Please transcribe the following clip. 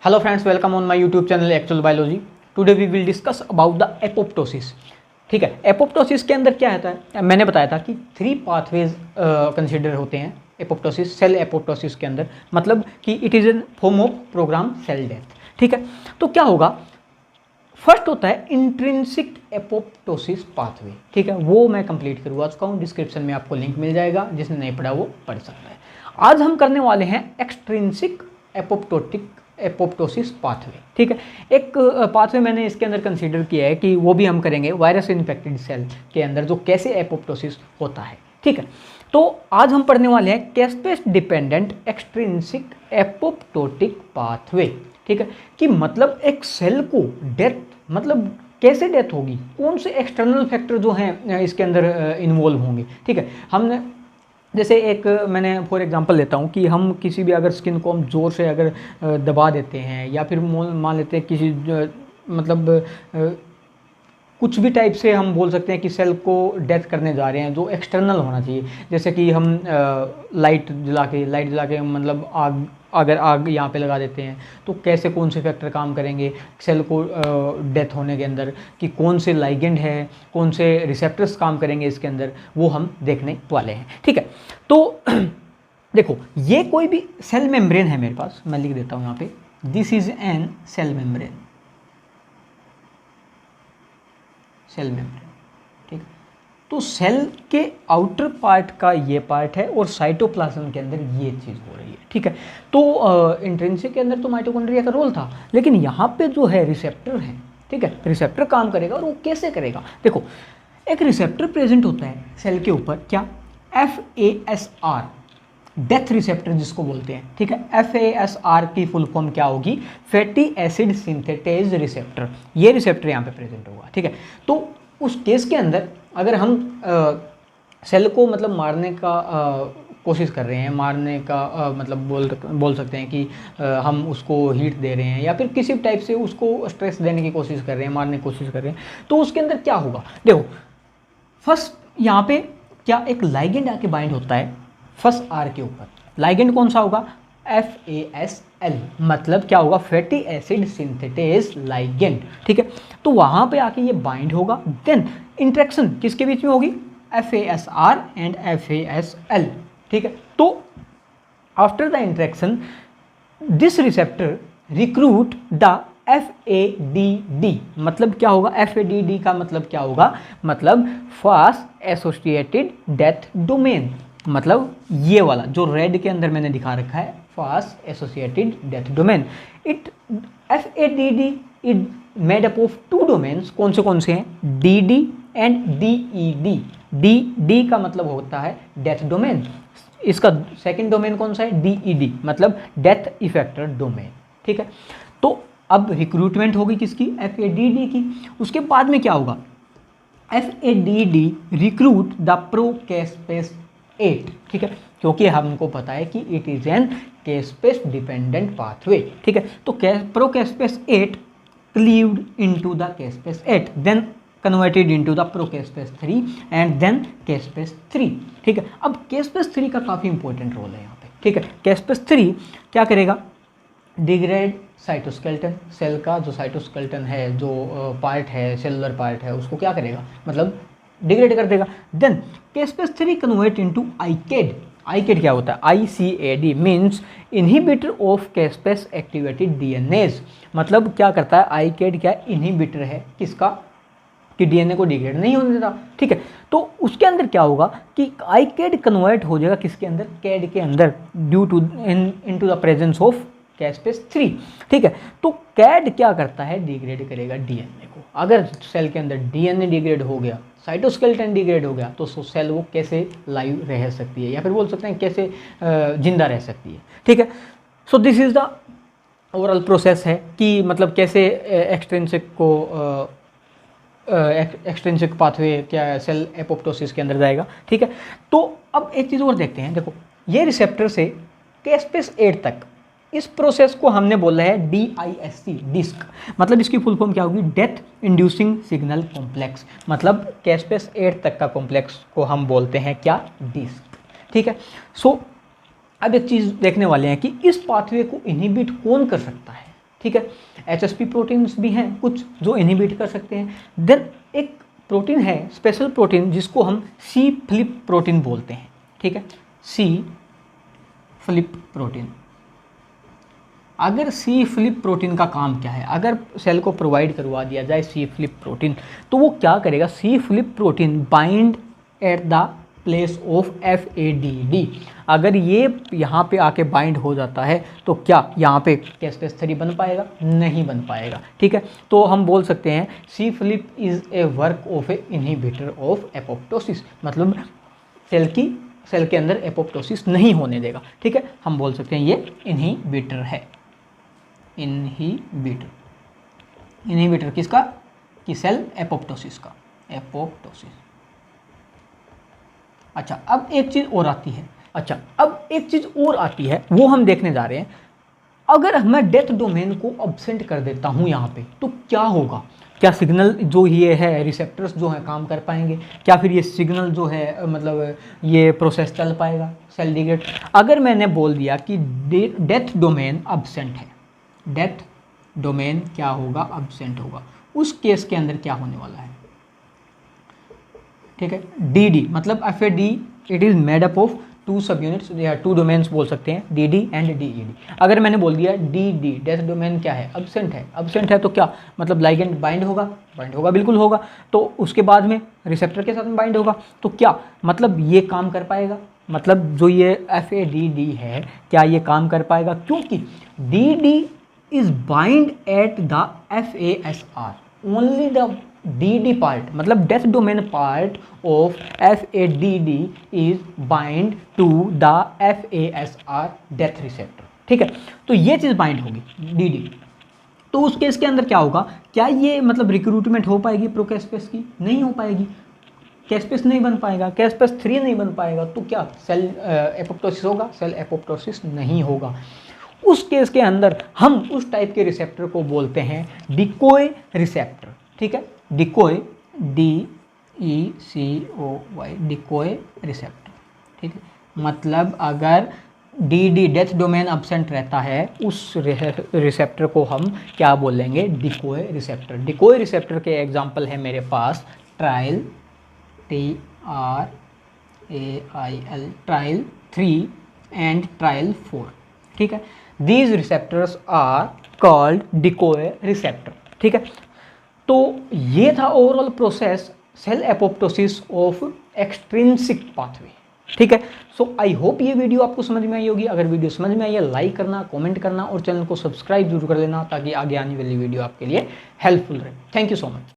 Hello friends, welcome on my YouTube channel Actual Biology. Today we will discuss about the apoptosis. ठीक है, apoptosis के अंदर क्या होता है, मैंने बताया था कि 3 पाथवेज कंसिडर होते हैं एपोप्टोसिस, सेल एपोप्टोसिस के अंदर, मतलब कि it is an form of program cell death. ठीक है, तो क्या होगा, फर्स्ट होता है इंट्रिंसिक एपोप्टोसिस पाथवे। ठीक है, वो मैं कंप्लीट करवा चुका हूँ, डिस्क्रिप्शन में आपको लिंक मिल जाएगा, जिसने नहीं पढ़ा वो पढ़ सकता है। आज हम करने वाले हैं एक्सट्रिंसिक एपोप्टोसिस पाथवे। ठीक है, एक पाथवे मैंने इसके अंदर कंसीडर किया है कि वो भी हम करेंगे वायरस इन्फेक्टेड सेल के अंदर जो कैसे एपोप्टोसिस होता है। ठीक है, तो आज हम पढ़ने वाले हैं कैस्पेस डिपेंडेंट एक्सट्रिंसिक एपोप्टोटिक पाथवे। ठीक है, कि मतलब एक सेल को डेथ, मतलब कैसे डेथ होगी, कौन से एक्सटर्नल फैक्टर जो हैं इसके अंदर इन्वॉल्व होंगे। ठीक है, हमने जैसे एक मैंने फॉर एग्जांपल लेता हूँ कि हम किसी भी अगर स्किन को हम ज़ोर से अगर दबा देते हैं या फिर मान लेते हैं किसी मतलब कुछ भी टाइप से हम बोल सकते हैं कि सेल को डेथ करने जा रहे हैं, जो एक्सटर्नल होना चाहिए। जैसे कि हम लाइट जला के मतलब अगर आग यहाँ पे लगा देते हैं तो कैसे कौन से फैक्टर काम करेंगे सेल को डेथ होने के अंदर, कि कौन से लाइगेंड है, कौन से रिसेप्टर्स काम करेंगे इसके अंदर, वो हम देखने वाले हैं। ठीक है, तो देखो ये कोई भी सेल मेम्ब्रेन है मेरे पास, मैं लिख देता हूँ यहाँ पे, this is an cell membrane. Cell membrane, ठीक है, तो सेल के आउटर पार्ट का ये पार्ट है और साइटोप्लाज्म के अंदर ये चीज़ हो रही है। ठीक है, तो इंट्रिंसिक के अंदर तो माइटोकॉन्ड्रिया का रोल था, लेकिन यहाँ पे जो है रिसेप्टर है। ठीक है, रिसेप्टर काम करेगा, और वो कैसे करेगा, देखो एक रिसेप्टर प्रेजेंट होता है सेल के ऊपर, क्या, FASR, डेथ रिसेप्टर जिसको बोलते हैं। ठीक है, FASR की फुल फॉर्म क्या होगी, फैटी एसिड सिंथेटेज रिसेप्टर। ये रिसेप्टर यहाँ पे प्रेजेंट होगा। ठीक है, तो उस केस के अंदर अगर हम सेल को मतलब मारने का कोशिश कर रहे हैं, मारने का मतलब बोल सकते हैं कि हम उसको हीट दे रहे हैं या फिर किसी टाइप से उसको स्ट्रेस देने की कोशिश कर रहे हैं, मारने की कोशिश कर रहे हैं, तो उसके अंदर क्या होगा, देखो फर्स्ट यहाँ पे क्या एक लाइगेंड आके बाइंड होता है फर्स्ट आर के ऊपर। लाइगेंड कौन सा होगा, FASL, मतलब क्या होगा, फैटी एसिड सिंथेटेज लाइगेंड। ठीक है, तो वहाँ पे आके ये बाइंड होगा, देन इंटरेक्शन किसके बीच में होगी, FASR एंड FASL। ठीक है, तो after the interaction this receptor recruit the FADD, मतलब क्या होगा, FADD का मतलब क्या होगा, मतलब फास्ट एसोसिएटेड डेथ डोमेन, मतलब ये वाला जो रेड के अंदर मैंने दिखा रखा है, fast associated death domain. It FADD it made up of 2 domains, कौन से हैं, DD एंड DED। DD का मतलब होता है डेथ डोमेन, इसका सेकंड डोमेन कौन सा है, DED, मतलब डेथ इफेक्टर डोमेन। ठीक है, तो अब रिक्रूटमेंट होगी किसकी, FADD की। उसके बाद में क्या होगा, FADD रिक्रूट द प्रोकैस्पेस 8। ठीक है, क्योंकि हमको पता है कि it is an caspase dependent pathway. ठीक है, तो procaspase 8 cleaved into the caspase 8, then converted into the procaspase 3 and then caspase 3। ठीक है, अब कैस्पेस 3 का काफ़ी इंपॉर्टेंट रोल है यहाँ पे। ठीक है, कैस्पेस 3 क्या करेगा, डिग्रेड साइटोस्केलेटन, सेल का जो साइटोस्केलेटन है, जो पार्ट है, सेलुलर पार्ट है, उसको क्या करेगा, मतलब डिग्रेड कर देगा। Then caspase 3 convert into ICAD. ICAD क्या होता है, ICAD means inhibitor of caspase activated DNAs, मतलब क्या करता है, आईकेड क्या इनहिबिटर है किसका, कि DNA को डिग्रेड नहीं होने देता। ठीक है, तो उसके अंदर क्या होगा कि आईकेड कन्वर्ट हो जाएगा किसके अंदर, कैड के अंदर, due to into the presence of caspase 3। ठीक है, तो कैड क्या करता है, डिग्रेड करेगा DNA को। अगर सेल के अंदर DNA डिग्रेड हो गया, साइटोस्केलेटन डिग्रेड हो गया, तो सेल वो कैसे लाइव रह सकती है, या फिर बोल सकते हैं कैसे जिंदा रह सकती है। ठीक है, so this is the overall process है कि मतलब कैसे एक्सट्रिंसिक पाथवे क्या सेल एपोप्टोसिस के अंदर जाएगा। ठीक है, तो अब एक चीज़ और देखते हैं, देखो ये रिसेप्टर से कैस्पेस 8 तक, इस प्रोसेस को हमने बोला है DISC, डिस्क, मतलब इसकी फुल फॉर्म क्या होगी, डेथ इंड्यूसिंग सिग्नल कॉम्प्लेक्स, मतलब कैस्पेस 8 तक का कॉम्प्लेक्स को हम बोलते हैं क्या, डिस्क। ठीक है, सो अब एक चीज़ देखने वाले हैं कि इस पाथवे को इनहिबिट कौन कर सकता है। ठीक है। HSP प्रोटीन्स भी हैं कुछ जो इनहिबिट कर सकते हैं। देन एक प्रोटीन है स्पेशल प्रोटीन जिसको हम सी फ्लिप प्रोटीन बोलते हैं, ठीक है, सी फ्लिप प्रोटीन। अगर सी फ्लिप प्रोटीन का काम क्या है, अगर सेल को प्रोवाइड करवा दिया जाए सी फ्लिप प्रोटीन तो वो क्या करेगा, c FLIP protein bind at the place of FADD। अगर ये यहाँ पे आके बाइंड हो जाता है तो क्या यहाँ पे Cas3 बन पाएगा, नहीं बन पाएगा, ठीक है। तो हम बोल सकते हैं c FLIP is a work of a inhibitor of apoptosis, मतलब सेल के अंदर एपोप्टोसिस नहीं होने देगा, ठीक है। हम बोल सकते हैं ये इनहिबिटर है, इनहिबिटर किसका, कि सेल एपोप्टोसिस का, एपोप्टोसिस। अच्छा अब एक चीज़ और आती है, वो हम देखने जा रहे हैं। अगर मैं डेथ डोमेन को अब्सेंट कर देता हूँ यहाँ पे तो क्या होगा, क्या सिग्नल जो ये है रिसेप्टर्स जो हैं काम कर पाएंगे, क्या फिर ये सिग्नल जो है मतलब ये प्रोसेस चल पाएगा, सेल डिग्रेड। अगर मैंने बोल दिया कि डेथ डोमेन अब्सेंट है, डेथ डोमेन क्या होगा, अब्सेंट होगा, उस केस के अंदर क्या होने वाला है, ठीक है। DD मतलब FAD it is made up of 2 सब यूनिट्स या 2 डोमेन्स बोल सकते हैं, DD एंड DED। अगर मैंने बोल दिया DD डेथ डोमेन क्या है, अब्सेंट है तो क्या मतलब लाइगेंड बाइंड होगा, बिल्कुल होगा। तो उसके बाद में रिसेप्टर के साथ में बाइंड होगा तो क्या मतलब ये काम कर पाएगा, मतलब जो ये FADD है क्या ये काम कर पाएगा, क्योंकि DD is bind at the FASR, only the DD part मतलब death domain part of FADD is bind to the FASR death receptor, ठीक है। तो ये चीज़ बाइंड होगी DD। तो उस केस के अंदर क्या होगा, क्या ये मतलब रिक्रूटमेंट हो पाएगी प्रोकैस्पेस की, नहीं हो पाएगी, कैस्पेस नहीं बन पाएगा, Cas3 नहीं बन पाएगा, तो क्या सेल एपोप्टोसिस होगा, सेल एपोप्टोसिस नहीं होगा। उस केस के अंदर हम उस टाइप के रिसेप्टर को बोलते हैं डिकोय रिसेप्टर, ठीक है, डिकोय DECOY डिकोय रिसेप्टर, ठीक है। मतलब अगर DD डेथ डोमेन अब्सेंट रहता है उस रिसेप्टर को हम क्या बोलेंगे, डिकोय रिसेप्टर। डिकोय रिसेप्टर के एग्जांपल है मेरे पास TRAIL TRAIL TRAIL 3 and TRAIL 4, ठीक है। These receptors are called decoy receptor, ठीक है। तो ये था overall process cell apoptosis of extrinsic pathway, ठीक है। सो आई होप ये वीडियो आपको समझ में आई होगी। अगर वीडियो समझ में आई है लाइक करना, कमेंट करना और चैनल को सब्सक्राइब जरूर कर लेना ताकि आगे आने वाली वीडियो आपके लिए हेल्पफुल रहे। Thank you so much.